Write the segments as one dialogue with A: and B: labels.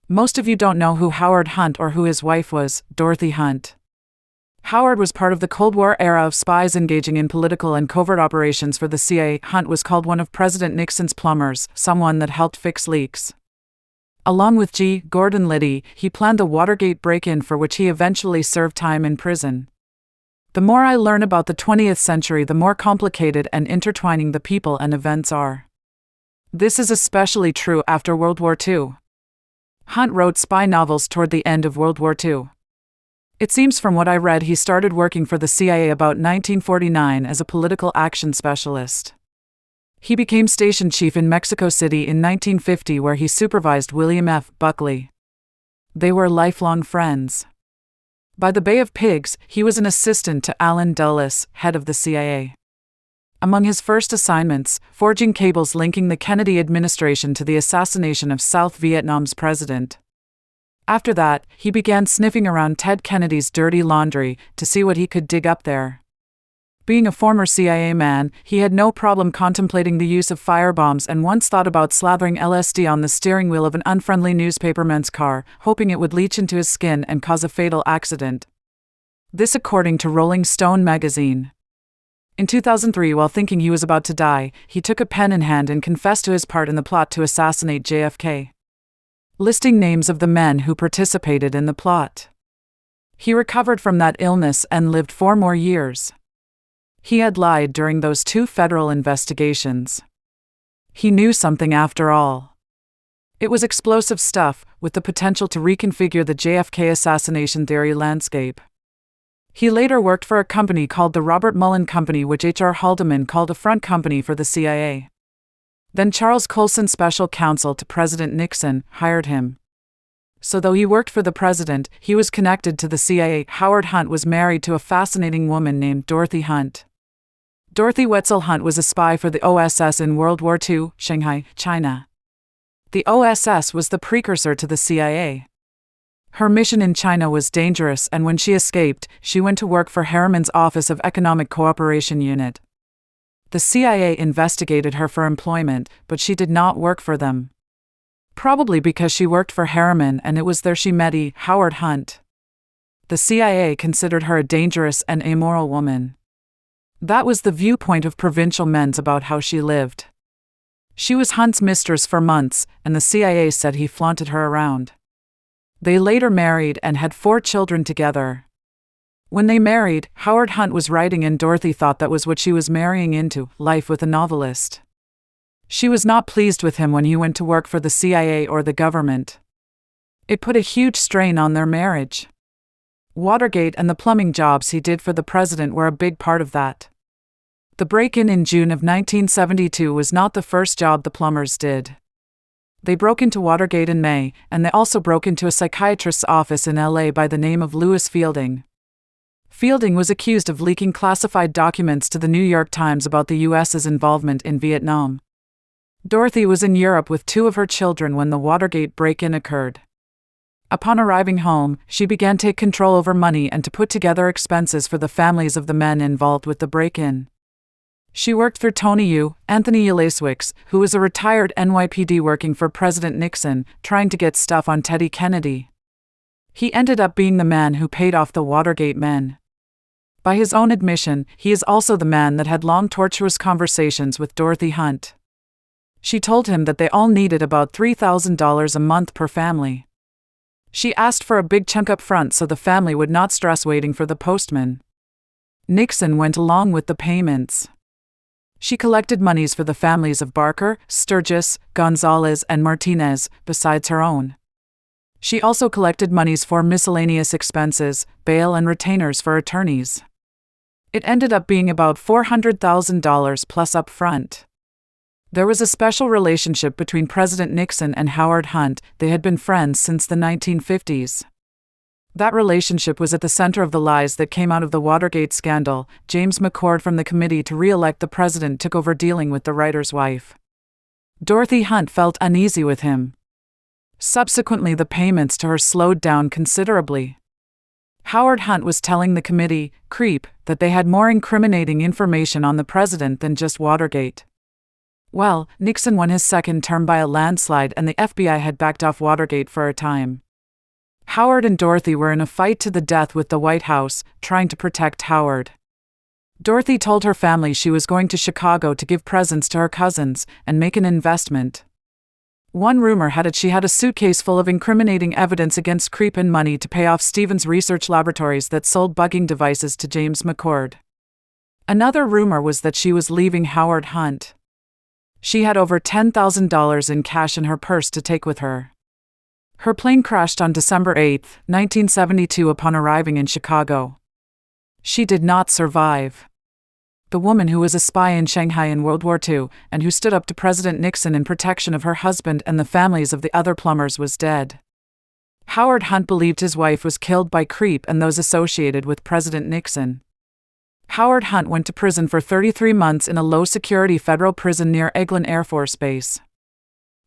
A: Most of you don't know who Howard Hunt or who his wife was, Dorothy Hunt. Howard was part of the Cold War era of spies engaging in political and covert operations for the CIA. Hunt was called one of President Nixon's plumbers, someone that helped fix leaks. Along with G. Gordon Liddy, he planned the Watergate break-in for which he eventually served time in prison. The more I learn about the 20th century, the more complicated and intertwining the people and events are. This is especially true after World War II. Hunt wrote spy novels toward the end of World War II. It seems from what I read he started working for the CIA about 1949 as a political action specialist. He became station chief in Mexico City in 1950 where he supervised William F. Buckley. They were lifelong friends. By the Bay of Pigs, he was an assistant to Allen Dulles, head of the CIA. Among his first assignments, forging cables linking the Kennedy administration to the assassination of South Vietnam's president. After that, he began sniffing around Ted Kennedy's dirty laundry to see what he could dig up there. Being a former CIA man, he had no problem contemplating the use of firebombs and once thought about slathering LSD on the steering wheel of an unfriendly newspaperman's car, hoping it would leach into his skin and cause a fatal accident. This according to Rolling Stone magazine. In 2003, while thinking he was about to die, he took a pen in hand and confessed to his part in the plot to assassinate JFK. Listing names of the men who participated in the plot. He recovered from that illness and lived 4 more years. He had lied during those 2 federal investigations. He knew something after all. It was explosive stuff, with the potential to reconfigure the JFK assassination theory landscape. He later worked for a company called the Robert Mullen Company, which H.R. Haldeman called a front company for the CIA. Then Charles Colson, special counsel to President Nixon, hired him. So though he worked for the president, he was connected to the CIA. Howard Hunt was married to a fascinating woman named Dorothy Hunt. Dorothy Wetzel Hunt was a spy for the OSS in World War II, Shanghai, China. The OSS was the precursor to the CIA. Her mission in China was dangerous, and when she escaped, she went to work for Harriman's Office of Economic Cooperation Unit. The CIA investigated her for employment, but she did not work for them. Probably because she worked for Harriman and it was there she met E.Howard Hunt. The CIA considered her a dangerous and amoral woman. That was the viewpoint of provincial men's about how she lived. She was Hunt's mistress for months, and the CIA said he flaunted her around. They later married and had 4 children together. When they married, Howard Hunt was writing and Dorothy thought that was what she was marrying into, life with a novelist. She was not pleased with him when he went to work for the CIA or the government. It put a huge strain on their marriage. Watergate and the plumbing jobs he did for the president were a big part of that. The break-in in June of 1972 was not the first job the plumbers did. They broke into Watergate in May, and they also broke into a psychiatrist's office in LA by the name of Louis Fielding. Fielding was accused of leaking classified documents to the New York Times about the U.S.'s involvement in Vietnam. Dorothy was in Europe with 2 of her children when the Watergate break-in occurred. Upon arriving home, she began to take control over money and to put together expenses for the families of the men involved with the break-in. She worked through Tony Yu, Anthony Ulasewicz, who was a retired NYPD working for President Nixon, trying to get stuff on Teddy Kennedy. He ended up being the man who paid off the Watergate men. By his own admission, he is also the man that had long tortuous conversations with Dorothy Hunt. She told him that they all needed about $3,000 a month per family. She asked for a big chunk up front so the family would not stress waiting for the postman. Nixon went along with the payments. She collected monies for the families of Barker, Sturgis, Gonzalez, and Martinez, besides her own. She also collected monies for miscellaneous expenses, bail and retainers for attorneys. It ended up being about $400,000 plus up front. There was a special relationship between President Nixon and Howard Hunt. They had been friends since the 1950s. That relationship was at the center of the lies that came out of the Watergate scandal. James McCord from the committee to re-elect the president took over dealing with the writer's wife. Dorothy Hunt felt uneasy with him. Subsequently, the payments to her slowed down considerably. Howard Hunt was telling the committee, creep, that they had more incriminating information on the president than just Watergate. Well, Nixon won his second term by a landslide and the FBI had backed off Watergate for a time. Howard and Dorothy were in a fight to the death with the White House, trying to protect Howard. Dorothy told her family she was going to Chicago to give presents to her cousins and make an investment. One rumor had it she had a suitcase full of incriminating evidence against Creep and money to pay off Stevens Research Laboratories that sold bugging devices to James McCord. Another rumor was that she was leaving Howard Hunt. She had over $10,000 in cash in her purse to take with her. Her plane crashed on December 8, 1972 upon arriving in Chicago. She did not survive. The woman who was a spy in Shanghai in World War II and who stood up to President Nixon in protection of her husband and the families of the other plumbers was dead. Howard Hunt believed his wife was killed by Creep and those associated with President Nixon. Howard Hunt went to prison for 33 months in a low-security federal prison near Eglin Air Force Base.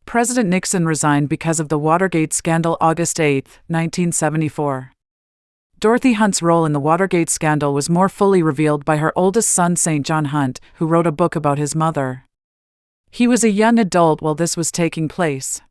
A: President Nixon resigned because of the Watergate scandal August 8, 1974. Dorothy Hunt's role in the Watergate scandal was more fully revealed by her oldest son St. John Hunt, who wrote a book about his mother. He was a young adult while this was taking place.